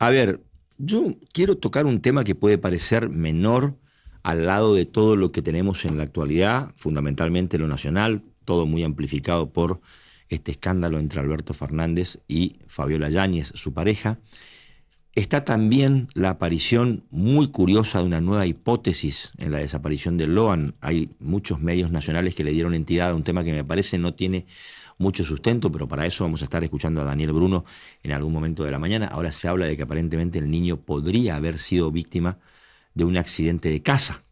A ver, yo quiero tocar un tema que puede parecer menor al lado de todo lo que tenemos en la actualidad, fundamentalmente lo nacional, todo muy amplificado por este escándalo entre Alberto Fernández y Fabiola Yáñez, su pareja. Está también la aparición muy curiosa de una nueva hipótesis en la desaparición de Loan. Hay muchos medios nacionales que le dieron entidad a un tema que me parece no tiene mucho sustento, pero para eso vamos a estar escuchando a Daniel Bruno en algún momento de la mañana. Ahora se habla de que aparentemente el niño podría haber sido víctima de un accidente de casa.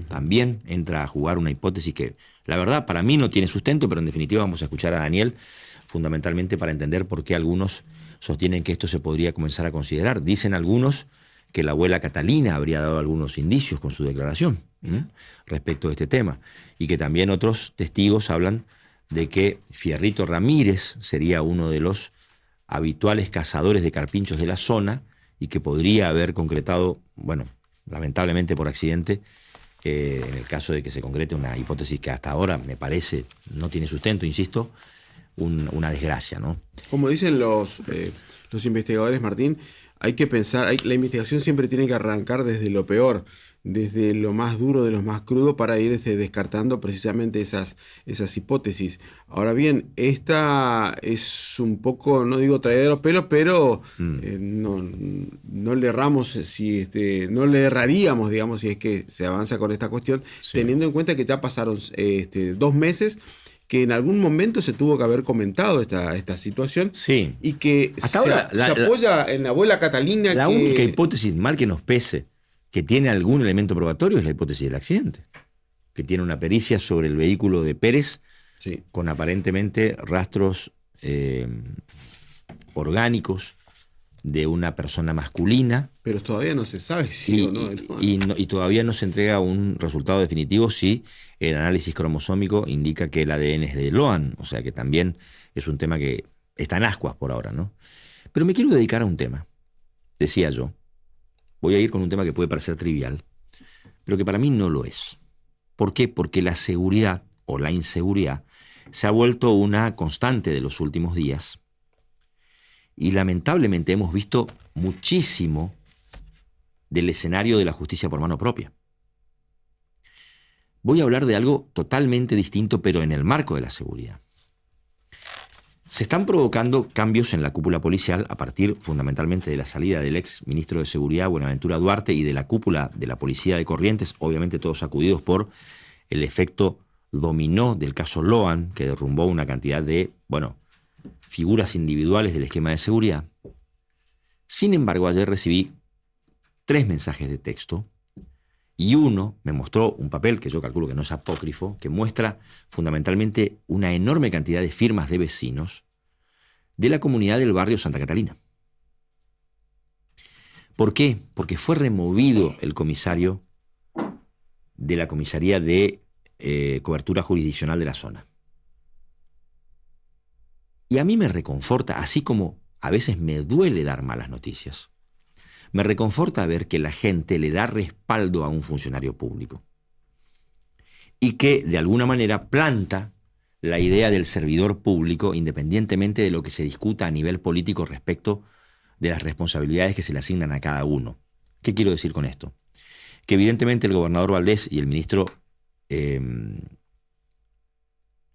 También entra a jugar una hipótesis que, la verdad, para mí no tiene sustento, pero en definitiva vamos a escuchar a Daniel fundamentalmente para entender por qué algunos sostienen que esto se podría comenzar a considerar. Dicen algunos que la abuela Catalina habría dado algunos indicios con su declaración respecto de este tema, y que también otros testigos hablan de que Fierrito Ramírez sería uno de los habituales cazadores de carpinchos de la zona y que podría haber concretado, bueno, lamentablemente por accidente, en el caso de que se concrete una hipótesis que hasta ahora me parece no tiene sustento, insisto, una desgracia, ¿no? Como dicen los investigadores, Martín, hay que pensar, la investigación siempre tiene que arrancar desde lo peor, desde lo más duro, de lo más crudo, para ir descartando precisamente esas hipótesis. Ahora bien, esta es un poco, no digo traída de los pelos, pero no le erramos, no le erraríamos, digamos, si es que se avanza con esta cuestión, sí, teniendo en cuenta que ya pasaron 2 meses, que en algún momento se tuvo que haber comentado esta situación, sí, y que hasta ahora se apoya en la abuela Catalina. La única hipótesis, mal que nos pese, que tiene algún elemento probatorio es la hipótesis del accidente, que tiene una pericia sobre el vehículo de Pérez, sí, con aparentemente rastros orgánicos de una persona masculina. Pero todavía no se sabe si o no. Y todavía no se entrega un resultado definitivo si el análisis cromosómico indica que el ADN es de Loan, o sea que también es un tema que está en ascuas por ahora, ¿no? Pero me quiero dedicar a un tema, decía yo. Voy a ir con un tema que puede parecer trivial, pero que para mí no lo es. ¿Por qué? Porque la seguridad o la inseguridad se ha vuelto una constante de los últimos días y lamentablemente hemos visto muchísimo del escenario de la justicia por mano propia. Voy a hablar de algo totalmente distinto, pero en el marco de la seguridad. Se están provocando cambios en la cúpula policial a partir fundamentalmente de la salida del ex ministro de Seguridad, Buenaventura Duarte, y de la cúpula de la Policía de Corrientes, obviamente todos sacudidos por el efecto dominó del caso Loan, que derrumbó una cantidad de, figuras individuales del esquema de seguridad. Sin embargo, ayer recibí 3 mensajes de texto y uno me mostró un papel que yo calculo que no es apócrifo, que muestra fundamentalmente una enorme cantidad de firmas de vecinos de la comunidad del barrio Santa Catalina. ¿Por qué? Porque fue removido el comisario de la comisaría de cobertura jurisdiccional de la zona. Y a mí me reconforta, así como a veces me duele dar malas noticias, me reconforta ver que la gente le da respaldo a un funcionario público y que de alguna manera planta la idea del servidor público independientemente de lo que se discuta a nivel político respecto de las responsabilidades que se le asignan a cada uno. ¿Qué quiero decir con esto? Que evidentemente el gobernador Valdés y el ministro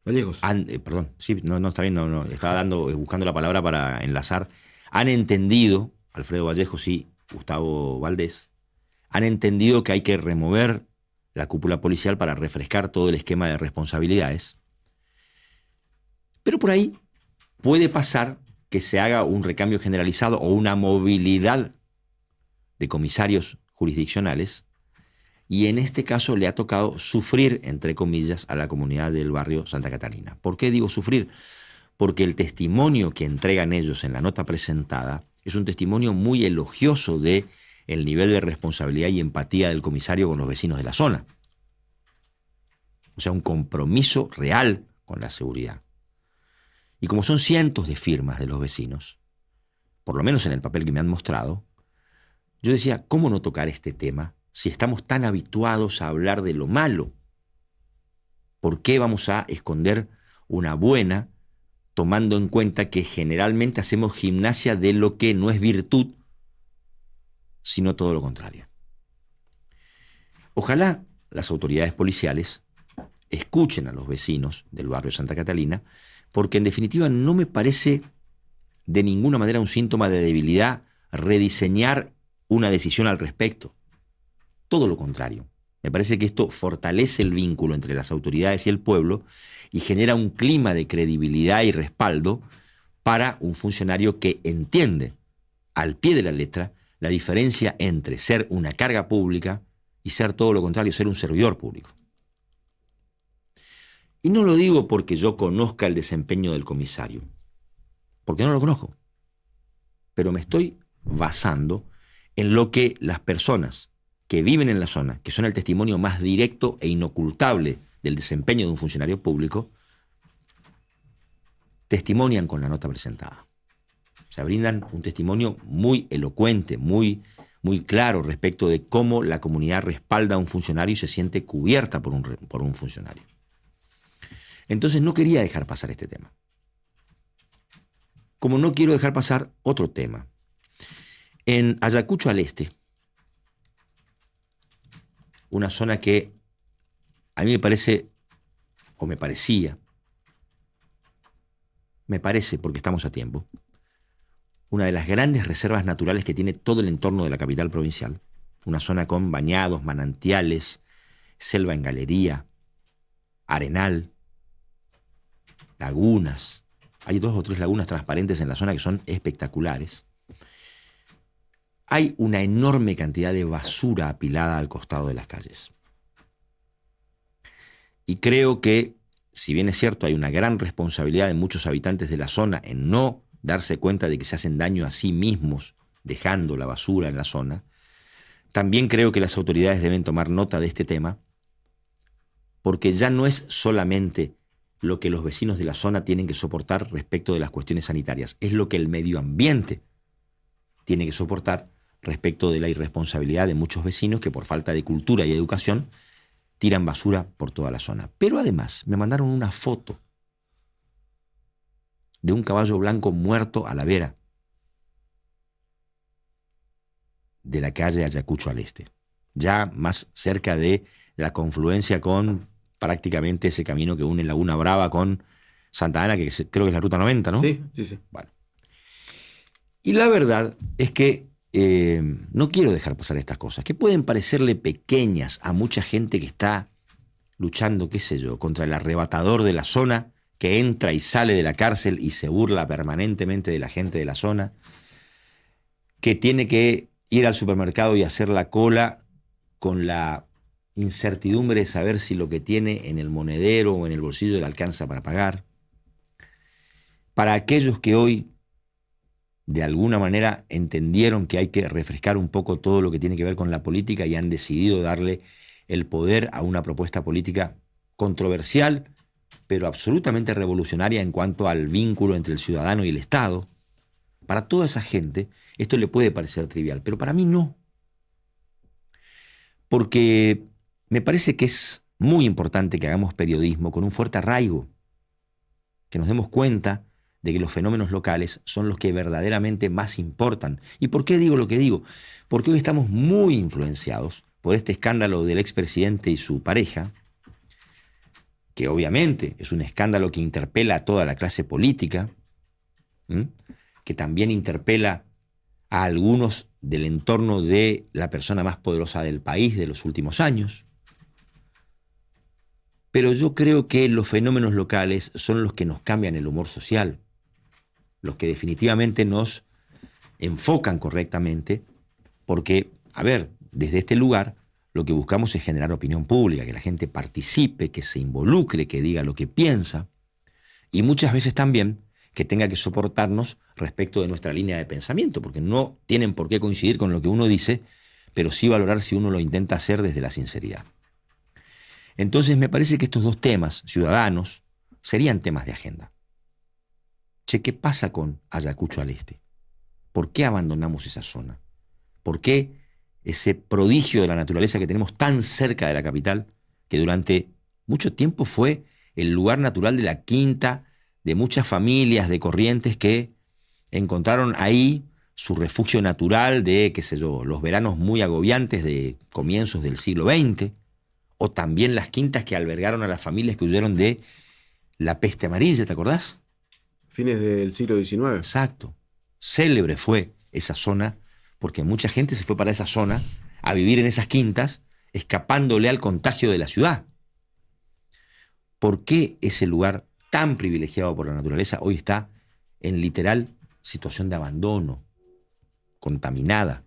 Vallejos. Está bien, estaba buscando la palabra para enlazar. Han entendido, Alfredo Vallejos y Gustavo Valdés, han entendido que hay que remover la cúpula policial para refrescar todo el esquema de responsabilidades. Pero por ahí puede pasar que se haga un recambio generalizado o una movilidad de comisarios jurisdiccionales, y en este caso le ha tocado sufrir, entre comillas, a la comunidad del barrio Santa Catalina. ¿Por qué digo sufrir? Porque el testimonio que entregan ellos en la nota presentada es un testimonio muy elogioso de el nivel de responsabilidad y empatía del comisario con los vecinos de la zona. O sea, un compromiso real con la seguridad. Y como son cientos de firmas de los vecinos, por lo menos en el papel que me han mostrado, yo decía, ¿cómo no tocar este tema si estamos tan habituados a hablar de lo malo? ¿Por qué vamos a esconder una buena tomando en cuenta que generalmente hacemos gimnasia de lo que no es virtud, sino todo lo contrario. Ojalá las autoridades policiales escuchen a los vecinos del barrio Santa Catalina, porque en definitiva no me parece de ninguna manera un síntoma de debilidad rediseñar una decisión al respecto. Todo lo contrario. Me parece que esto fortalece el vínculo entre las autoridades y el pueblo y genera un clima de credibilidad y respaldo para un funcionario que entiende al pie de la letra la diferencia entre ser una carga pública y ser todo lo contrario, ser un servidor público. Y no lo digo porque yo conozca el desempeño del comisario, porque no lo conozco, pero me estoy basando en lo que las personas que viven en la zona, que son el testimonio más directo e inocultable del desempeño de un funcionario público, testimonian con la nota presentada. O sea, brindan un testimonio muy elocuente, muy claro respecto de cómo la comunidad respalda a un funcionario y se siente cubierta por un funcionario. Entonces no quería dejar pasar este tema. Como no quiero dejar pasar otro tema. En Ayacucho al Este, una zona que a mí me parece, o me parecía, me parece, porque estamos a tiempo, una de las grandes reservas naturales que tiene todo el entorno de la capital provincial. Una zona con bañados, manantiales, selva en galería, arenal, lagunas. Hay 2 o 3 lagunas transparentes en la zona que son espectaculares. Hay una enorme cantidad de basura apilada al costado de las calles. Y creo que, si bien es cierto, hay una gran responsabilidad de muchos habitantes de la zona en no darse cuenta de que se hacen daño a sí mismos dejando la basura en la zona, también creo que las autoridades deben tomar nota de este tema, porque ya no es solamente lo que los vecinos de la zona tienen que soportar respecto de las cuestiones sanitarias, es lo que el medio ambiente tiene que soportar respecto de la irresponsabilidad de muchos vecinos que por falta de cultura y educación tiran basura por toda la zona. Pero además me mandaron una foto de un caballo blanco muerto a la vera de la calle Ayacucho al Este, ya más cerca de la confluencia con prácticamente ese camino que une Laguna Brava con Santa Ana, que creo que es la ruta 90, ¿no? Sí. Bueno. Y la verdad es que no quiero dejar pasar estas cosas, que pueden parecerle pequeñas a mucha gente que está luchando, qué sé yo, contra el arrebatador de la zona, que entra y sale de la cárcel y se burla permanentemente de la gente de la zona, que tiene que ir al supermercado y hacer la cola con la incertidumbre de saber si lo que tiene en el monedero o en el bolsillo le alcanza para pagar. Para aquellos que hoy de alguna manera entendieron que hay que refrescar un poco todo lo que tiene que ver con la política y han decidido darle el poder a una propuesta política controversial, pero absolutamente revolucionaria en cuanto al vínculo entre el ciudadano y el Estado. Para toda esa gente esto le puede parecer trivial, pero para mí no. Porque me parece que es muy importante que hagamos periodismo con un fuerte arraigo, que nos demos cuenta de que los fenómenos locales son los que verdaderamente más importan. ¿Y por qué digo lo que digo? Porque hoy estamos muy influenciados por este escándalo del expresidente y su pareja, que obviamente es un escándalo que interpela a toda la clase política, que también interpela a algunos del entorno de la persona más poderosa del país de los últimos años. Pero yo creo que los fenómenos locales son los que nos cambian el humor social, los que definitivamente nos enfocan correctamente, porque, a ver, desde este lugar lo que buscamos es generar opinión pública, que la gente participe, que se involucre, que diga lo que piensa, y muchas veces también que tenga que soportarnos respecto de nuestra línea de pensamiento, porque no tienen por qué coincidir con lo que uno dice, pero sí valorar si uno lo intenta hacer desde la sinceridad. Entonces me parece que estos 2 temas ciudadanos serían temas de agenda. Che, ¿qué pasa con Ayacucho al Este? ¿Por qué abandonamos esa zona? ¿Por qué ese prodigio de la naturaleza que tenemos tan cerca de la capital, que durante mucho tiempo fue el lugar natural de la quinta de muchas familias de Corrientes que encontraron ahí su refugio natural de, qué sé yo, los veranos muy agobiantes de comienzos del siglo XX, o también las quintas que albergaron a las familias que huyeron de la peste amarilla, ¿te acordás? Fines del siglo XIX. Exacto. Célebre fue esa zona, porque mucha gente se fue para esa zona a vivir en esas quintas, escapándole al contagio de la ciudad. ¿Por qué ese lugar tan privilegiado por la naturaleza hoy está en literal situación de abandono, contaminada?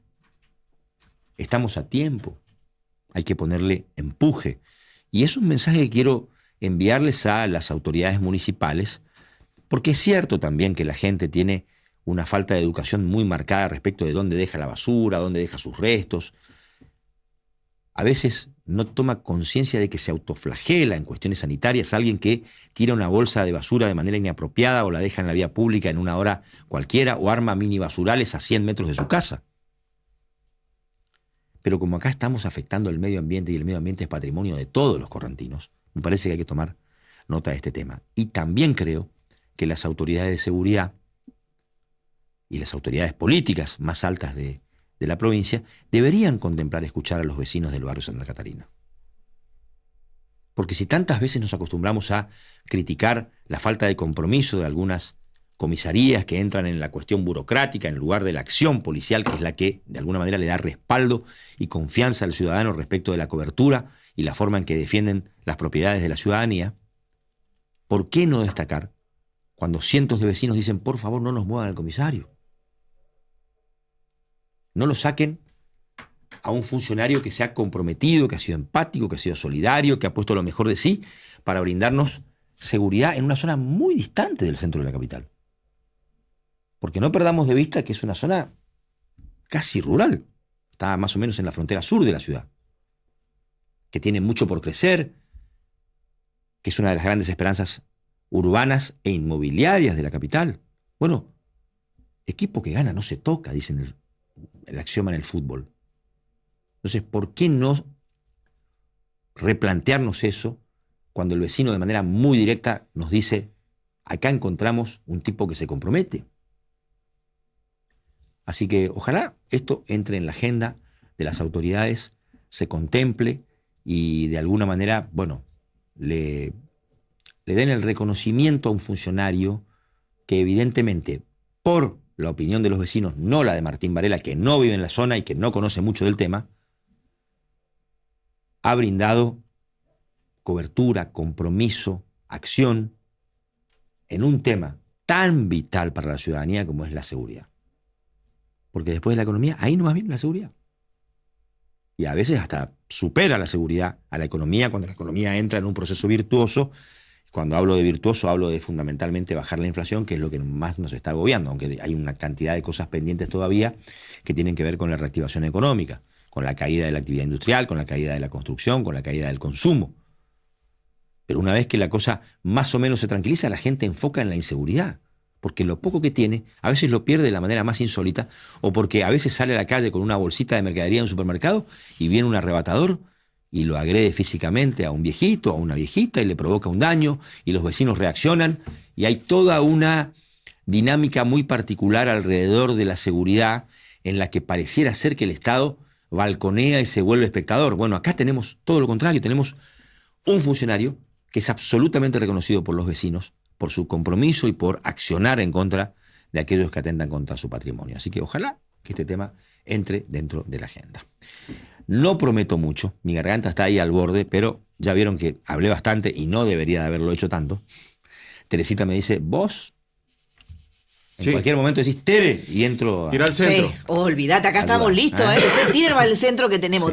Estamos a tiempo, hay que ponerle empuje. Y es un mensaje que quiero enviarles a las autoridades municipales, porque es cierto también que la gente tiene una falta de educación muy marcada respecto de dónde deja la basura, dónde deja sus restos. A veces no toma conciencia de que se autoflagela en cuestiones sanitarias alguien que tira una bolsa de basura de manera inapropiada o la deja en la vía pública en una hora cualquiera o arma mini basurales a 100 metros de su casa. Pero como acá estamos afectando el medio ambiente y el medio ambiente es patrimonio de todos los correntinos, me parece que hay que tomar nota de este tema. Y también creo que las autoridades de seguridad y las autoridades políticas más altas de la provincia deberían contemplar escuchar a los vecinos del barrio Santa Catarina. Porque si tantas veces nos acostumbramos a criticar la falta de compromiso de algunas comisarías que entran en la cuestión burocrática en lugar de la acción policial, que es la que de alguna manera le da respaldo y confianza al ciudadano respecto de la cobertura y la forma en que defienden las propiedades de la ciudadanía, ¿por qué no destacar cuando cientos de vecinos dicen, por favor, no nos muevan al comisario? No lo saquen a un funcionario que se ha comprometido, que ha sido empático, que ha sido solidario, que ha puesto lo mejor de sí para brindarnos seguridad en una zona muy distante del centro de la capital. Porque no perdamos de vista que es una zona casi rural. Está más o menos en la frontera sur de la ciudad. Que tiene mucho por crecer, que es una de las grandes esperanzas urbanas e inmobiliarias de la capital. Bueno, equipo que gana no se toca, dicen el axioma en el fútbol. Entonces, ¿por qué no replantearnos eso cuando el vecino de manera muy directa nos dice, acá encontramos un tipo que se compromete? Así que ojalá esto entre en la agenda de las autoridades, se contemple y de alguna manera, bueno, le den el reconocimiento a un funcionario que evidentemente, por la opinión de los vecinos, no la de Martín Varela, que no vive en la zona y que no conoce mucho del tema, ha brindado cobertura, compromiso, acción en un tema tan vital para la ciudadanía como es la seguridad. Porque después de la economía, ahí nomás viene la seguridad. Y a veces hasta supera la seguridad a la economía cuando la economía entra en un proceso virtuoso. Cuando hablo de virtuoso, hablo de fundamentalmente bajar la inflación, que es lo que más nos está agobiando, aunque hay una cantidad de cosas pendientes todavía que tienen que ver con la reactivación económica, con la caída de la actividad industrial, con la caída de la construcción, con la caída del consumo. Pero una vez que la cosa más o menos se tranquiliza, la gente enfoca en la inseguridad, porque lo poco que tiene, a veces lo pierde de la manera más insólita, o porque a veces sale a la calle con una bolsita de mercadería en un supermercado y viene un arrebatador y lo agrede físicamente a un viejito, a una viejita, y le provoca un daño, y los vecinos reaccionan, y hay toda una dinámica muy particular alrededor de la seguridad en la que pareciera ser que el Estado balconea y se vuelve espectador. Bueno, acá tenemos todo lo contrario, tenemos un funcionario que es absolutamente reconocido por los vecinos, por su compromiso y por accionar en contra de aquellos que atentan contra su patrimonio. Así que ojalá que este tema entre dentro de la agenda. No prometo mucho, mi garganta está ahí al borde, pero ya vieron que hablé bastante y no debería de haberlo hecho tanto. Teresita me dice, vos, en cualquier momento decís, Tere, y entro ir al centro. Sí, olvídate, acá estamos listos, Ustedes tiren al centro que tenemos